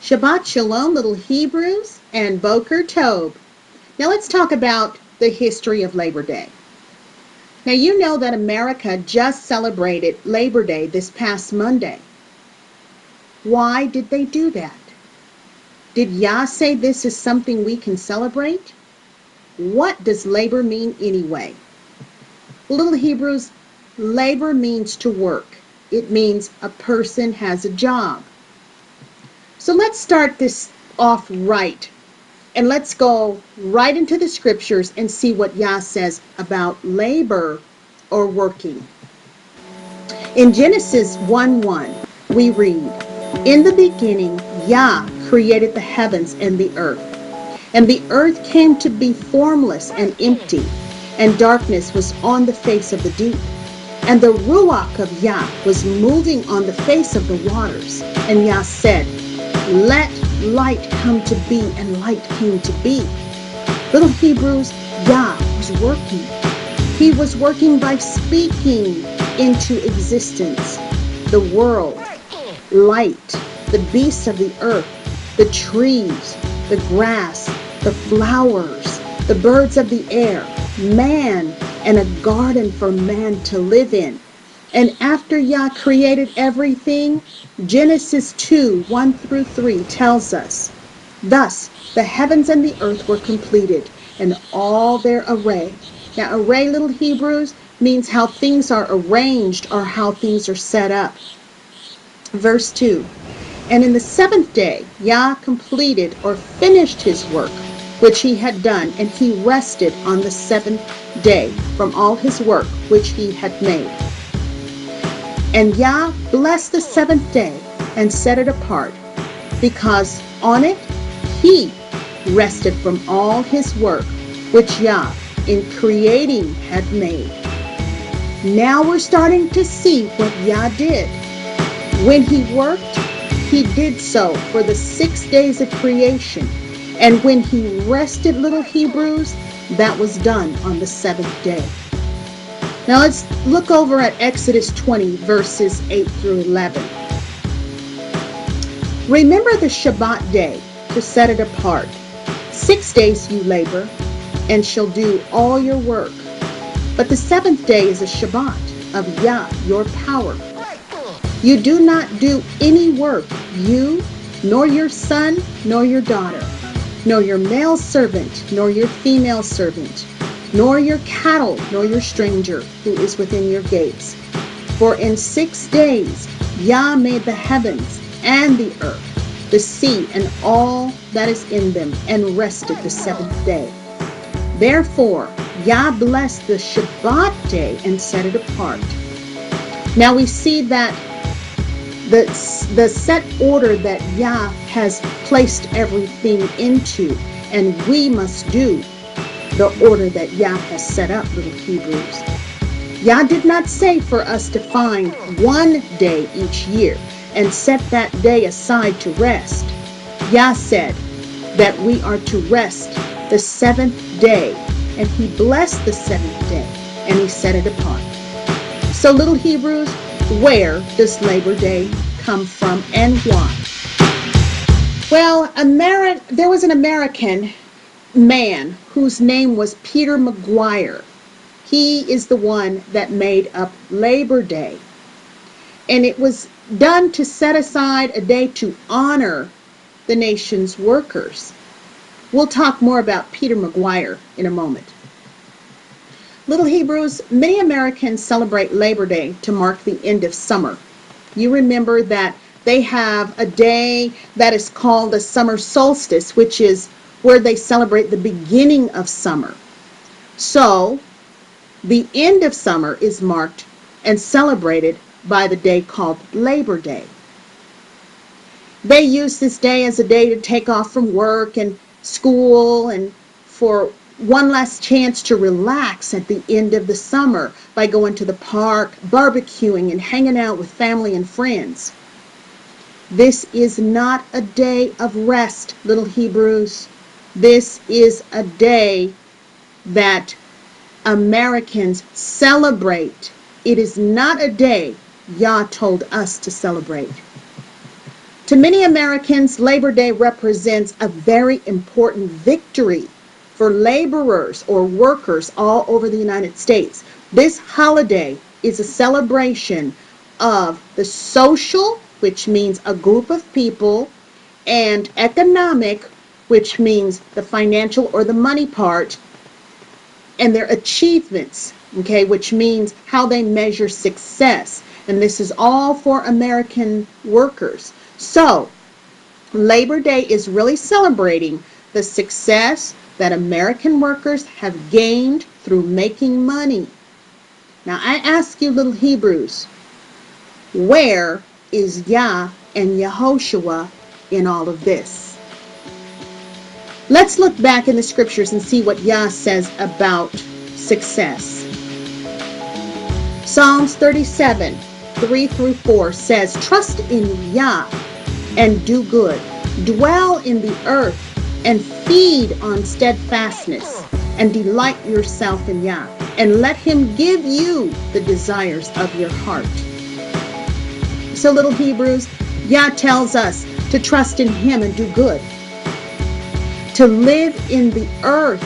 Shabbat Shalom, little Hebrews, and Boker Tov. Now let's talk about the history of Labor Day. Now you know that America just celebrated Labor Day this past Monday. Why did they do that? Did Yah say this is something we can celebrate? What does labor mean anyway? Little Hebrews, labor means to work. It means a person has a job. So let's start this off right. And let's go right into the scriptures and see what Yah says about labor or working. In Genesis 1:1, we read, "In the beginning, Yah created the heavens and the earth. And the earth came to be formless and empty, and darkness was on the face of the deep. And the Ruach of Yah was moving on the face of the waters. And Yah said, Let light come to be, and light came to be." Little Hebrews, Yah was working. He was working by speaking into existence the world, light, the beasts of the earth, the trees, the grass, the flowers, the birds of the air, man, and a garden for man to live in. And after Yah created everything, Genesis 2:1-3 tells us, "Thus the heavens and the earth were completed, and all their array." Now, array, little Hebrews, means how things are arranged or how things are set up. Verse 2, "And in the seventh day, Yah completed or finished his work, which he had done, and he rested on the seventh day from all his work which he had made. And Yah blessed the seventh day and set it apart, because on it he rested from all his work which Yah in creating had made." Now we're starting to see what Yah did. When he worked, he did so for the 6 days of creation. And when he rested, little Hebrews, that was done on the seventh day. Now let's look over at Exodus 20, verses 8-11. "Remember the Shabbat day to set it apart. 6 days you labor, and shall do all your work. But the seventh day is a Shabbat of Yah, your power. You do not do any work, you, nor your son, nor your daughter, nor your male servant, nor your female servant, nor your cattle, nor your stranger who is within your gates. For in 6 days Yah made the heavens and the earth, the sea, and all that is in them, and rested the seventh day. Therefore Yah blessed the Shabbat day and set it apart." Now we see that the set order that Yah has placed everything into, and we must do the order that Yah has set up, little Hebrews. Yah did not say for us to find one day each year and set that day aside to rest. Yah said that we are to rest the seventh day, and he blessed the seventh day, and he set it apart. So, little Hebrews, where does Labor Day come from and why? Well, there was an American man whose name was Peter McGuire. He is the one that made up Labor Day. And it was done to set aside a day to honor the nation's workers. We'll talk more about Peter McGuire in a moment. Little Hebrews, many Americans celebrate Labor Day to mark the end of summer. You remember that they have a day that is called a summer solstice, which is where they celebrate the beginning of summer. So, the end of summer is marked and celebrated by the day called Labor Day. They use this day as a day to take off from work and school and for one last chance to relax at the end of the summer by going to the park, barbecuing, and hanging out with family and friends. This is not a day of rest, little Hebrews. This is a day that Americans celebrate. It is not a day Yah told us to celebrate. To many Americans, Labor Day represents a very important victory for laborers or workers all over the United States. This holiday is a celebration of the social, which means a group of people, and economic, which means the financial or the money part, and their achievements, okay, which means how they measure success. And this is all for American workers. So, Labor Day is really celebrating the success that American workers have gained through making money. Now, I ask you, little Hebrews, where is Yah and Yehoshua in all of this? Let's look back in the scriptures and see what Yah says about success. Psalms 37, 3 through 4 says, "Trust in Yah and do good. Dwell in the earth and feed on steadfastness, and delight yourself in Yah, and let him give you the desires of your heart." So, little Hebrews, Yah tells us to trust in him and do good, to live in the earth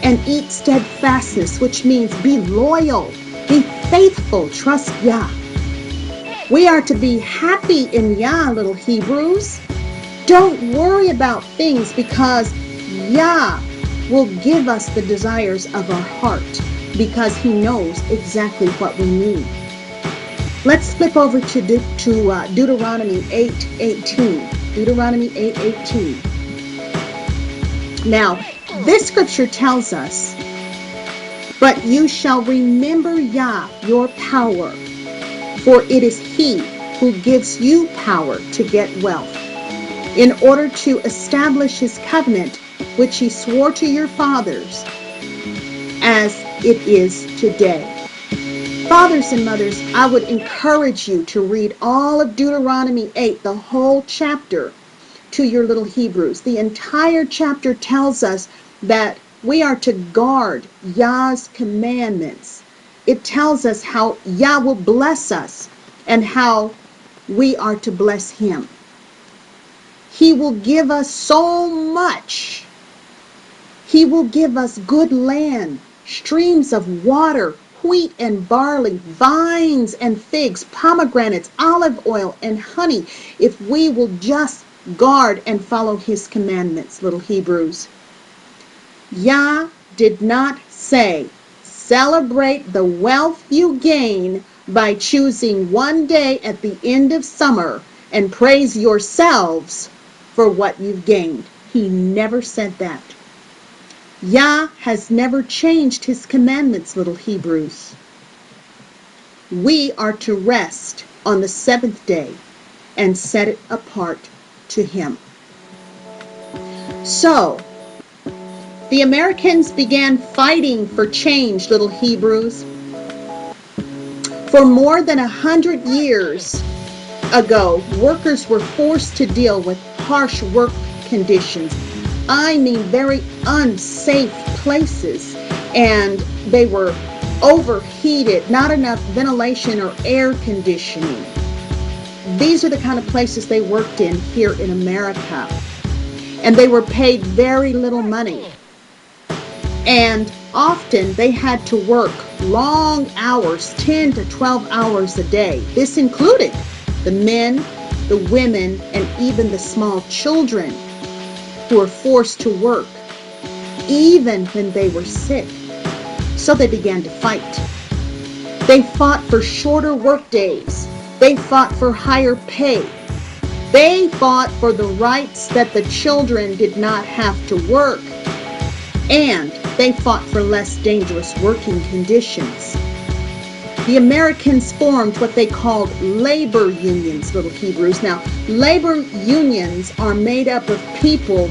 and eat steadfastness, which means be loyal, be faithful, trust Yah. We are to be happy in Yah, little Hebrews. Don't worry about things, because Yah will give us the desires of our heart, because he knows exactly what we need. Let's flip over to Deuteronomy 8:18. Deuteronomy 8:18. Now, this scripture tells us, "But you shall remember Yah, your power, for it is he who gives you power to get wealth, in order to establish his covenant, which he swore to your fathers, as it is today." Fathers and mothers, I would encourage you to read all of Deuteronomy 8, the whole chapter, to your little Hebrews. The entire chapter tells us that we are to guard Yah's commandments. It tells us how Yah will bless us and how we are to bless him. He will give us so much. He will give us good land, streams of water, wheat and barley, vines and figs, pomegranates, olive oil and honey, if we will just guard and follow his commandments, little Hebrews. Yah did not say, celebrate the wealth you gain by choosing one day at the end of summer and praise yourselves for what you've gained. He never said that. Yah has never changed his commandments, little Hebrews. We are to rest on the seventh day and set it apart to him. So, the Americans began fighting for change, little Hebrews. For more than 100 years ago, workers were forced to deal with harsh work conditions. I mean, very unsafe places, and they were overheated, not enough ventilation or air conditioning. These are the kind of places they worked in here in America, and they were paid very little money. And often they had to work long hours, 10 to 12 hours a day. This included the men, the women, and even the small children who were forced to work, even when they were sick. So they began to fight. They fought for shorter work days. They fought for higher pay. They fought for the rights that the children did not have to work. And they fought for less dangerous working conditions. The Americans formed what they called labor unions, little Hebrews. Now, labor unions are made up of people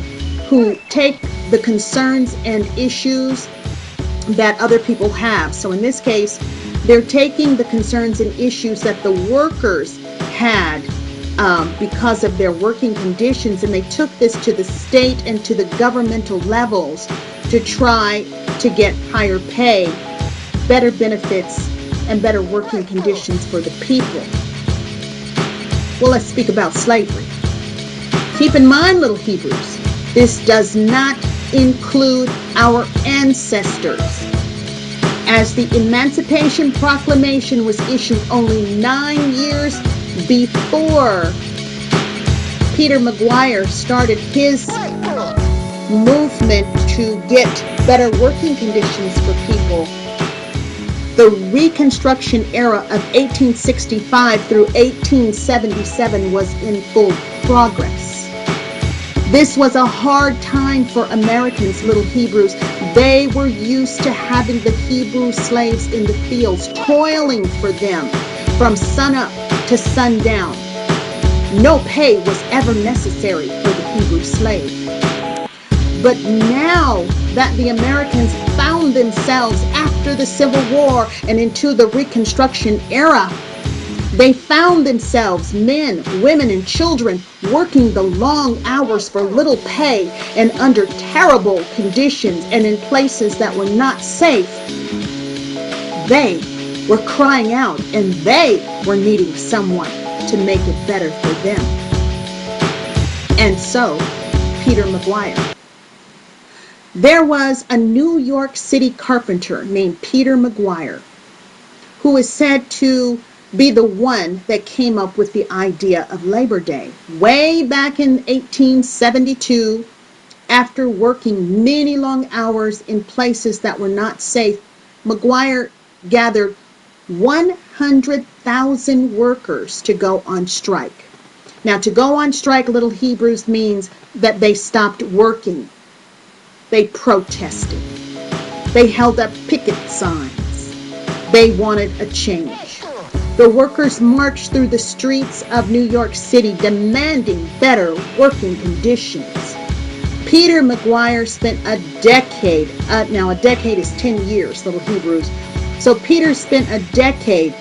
who take the concerns and issues that other people have. So in this case, they're taking the concerns and issues that the workers had because of their working conditions, and they took this to the state and to the governmental levels to try to get higher pay, better benefits, and better working conditions for the people. Well, let's speak about slavery. Keep in mind, little Hebrews, this does not include our ancestors, as the Emancipation Proclamation was issued only 9 years before Peter McGuire started his movement to get better working conditions for people. The Reconstruction era of 1865 through 1877 was in full progress. This was a hard time for Americans, little Hebrews. They were used to having the Hebrew slaves in the fields, toiling for them from sunup to sundown. No pay was ever necessary for the Hebrew slave. But now that the Americans found themselves after the Civil War and into the Reconstruction era, they found themselves, men, women, and children, working the long hours for little pay and under terrible conditions and in places that were not safe. They were crying out, and they were needing someone to make it better for them. And so, Peter McGuire. There was a New York City carpenter named Peter McGuire, who is said to be the one that came up with the idea of Labor Day. Way back in 1872, after working many long hours in places that were not safe, McGuire gathered 100,000 workers to go on strike. Now, to go on strike, little Hebrews, means that they stopped working. They protested. They held up picket signs. They wanted a change. The workers marched through the streets of New York City demanding better working conditions. Peter McGuire spent a decade, now a decade is 10 years, little Hebrews. So Peter spent a decade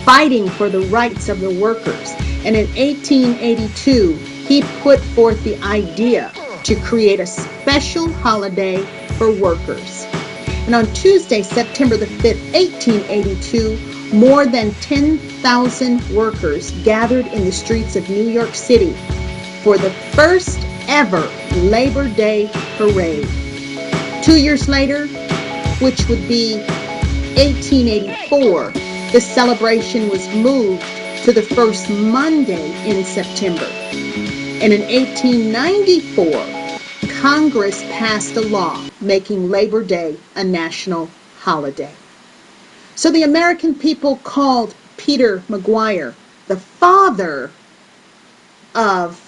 fighting for the rights of the workers. And in 1882, he put forth the idea to create a special holiday for workers. And on Tuesday, September the 5th, 1882, more than 10,000 workers gathered in the streets of New York City for the first ever Labor Day parade. 2 years later, which would be 1884, the celebration was moved to the first Monday in September. And in 1894, Congress passed a law making Labor Day a national holiday. So the American people called Peter McGuire the father of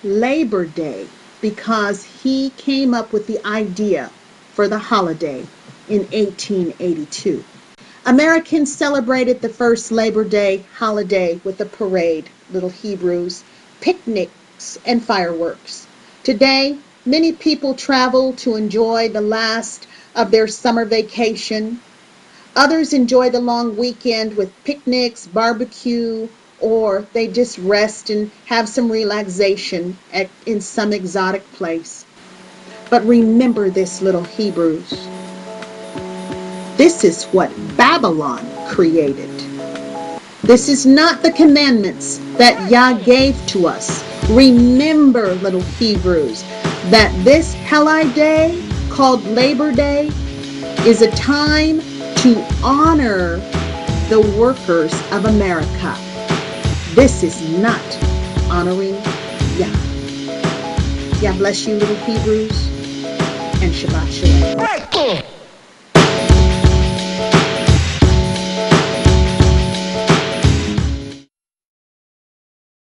Labor Day because he came up with the idea for the holiday in 1882. Americans celebrated the first Labor Day holiday with a parade, little Hebrews, picnics, and fireworks. Today, many people travel to enjoy the last of their summer vacation. Others enjoy the long weekend with picnics, barbecue, or they just rest and have some relaxation in some exotic place. But remember this, little Hebrews. This is what Babylon created. This is not the commandments that Yah gave to us. Remember, little Hebrews, that this holiday called Labor Day is a time to honor the workers of America. This is not honoring Yah. Yah bless you, little Hebrews, and Shabbat Shalom.